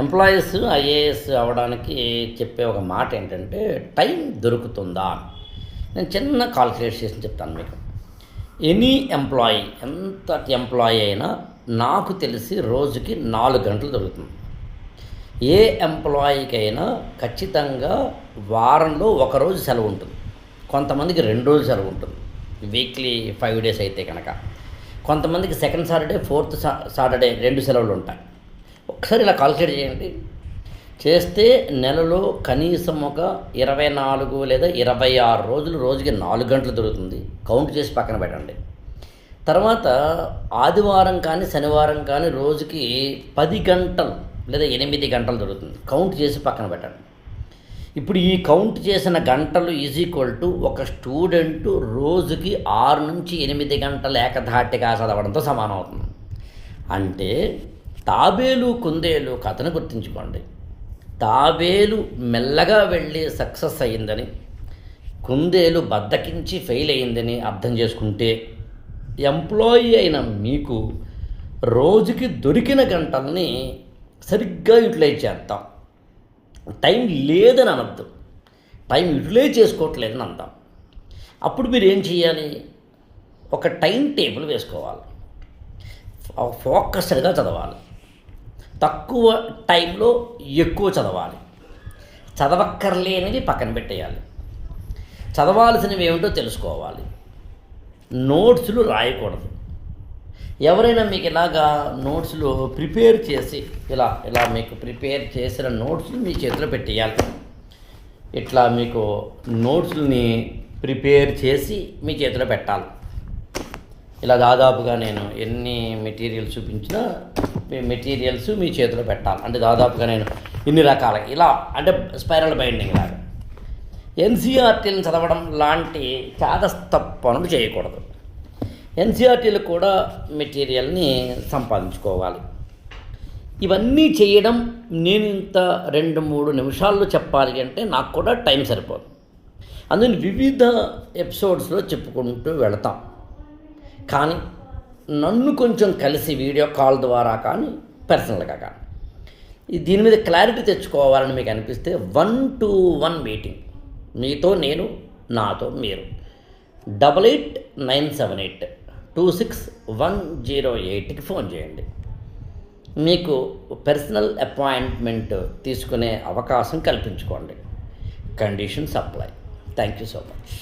Employees IAS అవ్వడానికి చెప్పే ఒక మాట ఏంటంటే టైం దొరుకుతుందా. నేను చిన్న కాల్కులేట్ చేసి చెప్తాను మీకు. ఎనీ ఎంప్లాయీ, ఎంత ఎంప్లాయీ అయినా నాకు తెలిసి రోజుకి 4 గంటలు దొరుకుతుంది. ఏ ఎంప్లాయీకైనా ఖచ్చితంగా వారంలో ఒకరోజు సెలవు ఉంటుంది. కొంతమందికి 2 రోజులు సెలవు ఉంటుంది, వీక్లీ 5 డేస్ అయితే కనుక. కొంతమందికి సెకండ్ సాటర్డే, ఫోర్త్ సాటర్డే 2 సెలవులు ఉంటాయి. ఒకసారి ఇలా కాల్కులేట్ చేయండి. చేస్తే నెలలో కనీసం ఒక 24 లేదా 26 రోజులు, రోజుకి 4 గంటలు దొరుకుతుంది. కౌంట్ చేసి పక్కన పెట్టండి. తర్వాత ఆదివారం కానీ శనివారం కానీ రోజుకి 10 గంటలు లేదా 8 గంటలు దొరుకుతుంది. కౌంట్ చేసి పక్కన పెట్టండి. ఇప్పుడు ఈ కౌంట్ చేసిన గంటలు ఈజ్ ఈక్వల్ టు ఒక స్టూడెంట్ రోజుకి 6 నుంచి 8 గంటలు ఏకధాటిగా చదవడంతో సమానం అవుతుంది. అంటే తాబేలు కుందేలు కథను గుర్తుంచుకోండి. తాబేలు మెల్లగా వెళ్ళి సక్సెస్ అయ్యిందని, కుందేలు బద్దకించి ఫెయిల్ అయ్యిందని అర్థం చేసుకుంటే, ఎంప్లాయీ అయిన మీకు రోజుకి దొరికిన గంటల్ని సరిగ్గా యూటిలైజ్ చేద్దాం. టైం లేదని అనద్దు, టైం యూటిలైజ్ చేసుకోవట్లేదని అందాం. అప్పుడు మీరు ఏం చేయాలి? ఒక టైం టేబుల్ వేసుకోవాలి. ఫోకస్డ్గా చదవాలి. తక్కువ టైంలో ఎక్కువ చదవాలి. చదవక్కర్లేనివి పక్కన పెట్టేయాలి. చదవాల్సినవి ఏమిటో తెలుసుకోవాలి. నోట్స్లు రాయకూడదు. ఎవరైనా మీకు ఇలాగా నోట్స్లు ప్రిపేర్ చేసి ఇలా మీకు ప్రిపేర్ చేసిన నోట్స్లు మీ చేతిలో పెట్టేయాలి. ఇట్లా మీకు నోట్స్ని ప్రిపేర్ చేసి మీ చేతిలో పెట్టాలి. ఇలా దాదాపుగా నేను ఎన్ని మెటీరియల్స్ చూపించినా మెటీరియల్స్ మీ చేతిలో పెట్టాలి. అంటే దాదాపుగా నేను ఇన్ని రకాల ఇలా అంటే స్పైరల్ బైండింగ్ లాగా ఎన్సీఆర్టీలను చదవడం లాంటి చాదస్త పనులు చేయకూడదు. ఎన్సీఆర్టీలు కూడా మెటీరియల్ని సంపాదించుకోవాలి. ఇవన్నీ చేయడం నేను ఇంత 2-3 నిమిషాల్లో చెప్పాలి అంటే నాకు కూడా టైం సరిపోదు. అందుకని వివిధ ఎపిసోడ్స్లో చెప్పుకుంటూ వెళతాం. కానీ నన్ను కొంచెం కలిసి వీడియో కాల్ ద్వారా కానీ పర్సనల్గా కానీ దీని మీద క్లారిటీ తెచ్చుకోవాలని మీకు అనిపిస్తే 1-to-1 మీటింగ్, మీతో నేను, నాతో మీరు, 8897826108కి ఫోన్ చేయండి. మీకు పర్సనల్ అపాయింట్మెంట్ తీసుకునే అవకాశం కల్పించుకోండి. Conditions apply. Thank you so much.